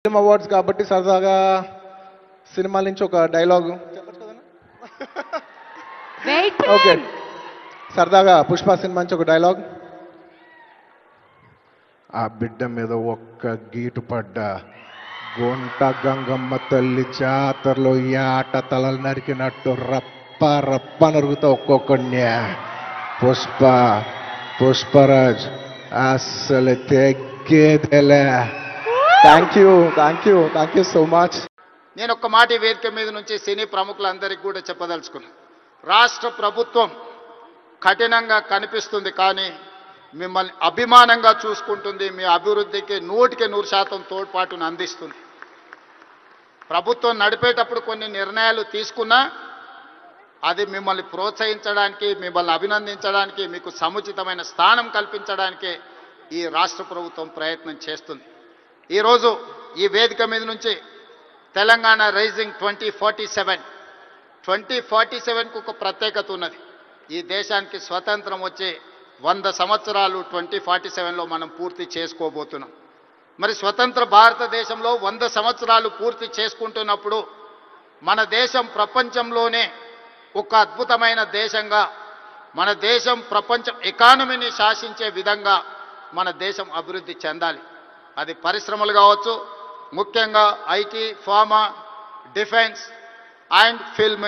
Film awards కాబట్టి సరదాగా సినిమాల నుంచి ఒక డైలాగ్ ఓకే సరదాగా పుష్ప సినిమా నుంచి ఒక డైలాగ్. ఆ బిడ్డ మీద ఒక్క గీటు పడ్డ గుంట గంగమ్మ తల్లి జాతరలో ఆట తలలు నరికినట్టు రప్ప రప్ప నరుగుతా ఒక్కొక్కడిని. పుష్పరాజ్ అసలు తెగ్గేదేలే. Thank you so much. నేను ఒక్క మాట వేదిక మీద నుంచి సినీ ప్రముఖులందరికీ కూడా చెప్పదలుచుకున్నాను. రాష్ట్ర ప్రభుత్వం కఠినంగా కనిపిస్తుంది, కానీ మిమ్మల్ని అభిమానంగా చూసుకుంటుంది. మీ అభివృద్ధికి 100% తోడ్పాటును అందిస్తుంది. ప్రభుత్వం నడిపేటప్పుడు కొన్ని నిర్ణయాలు తీసుకున్నా అది మిమ్మల్ని ప్రోత్సహించడానికి, మిమ్మల్ని అభినందించడానికి, మీకు సముచితమైన స్థానం కల్పించడానికే ఈ రాష్ట్ర ప్రభుత్వం ప్రయత్నం చేస్తుంది. ఈరోజు ఈ వేదిక మీద నుంచి తెలంగాణ రైజింగ్ 2047కు ఒక ప్రత్యేకత ఉన్నది. ఈ దేశానికి స్వతంత్రం వచ్చే 100 సంవత్సరాలు 2047లో మనం పూర్తి చేసుకోబోతున్నాం. మరి స్వతంత్ర భారతదేశంలో 100 సంవత్సరాలు పూర్తి చేసుకుంటున్నప్పుడు మన దేశం ప్రపంచంలోనే ఒక అద్భుతమైన దేశంగా, మన దేశం ప్రపంచం ఎకానమీని శాసించే విధంగా మన దేశం అభివృద్ధి చెందాలి. అది పరిశ్రమలు కావచ్చు, ముఖ్యంగా IT, pharma, defence and film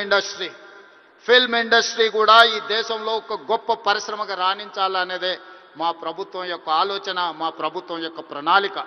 industry కూడా ఈ దేశంలో ఒక గొప్ప పరిశ్రమగా రాణించాలనేదే మా ప్రభుత్వం యొక్క ఆలోచన, మా ప్రభుత్వం యొక్క ప్రణాళిక.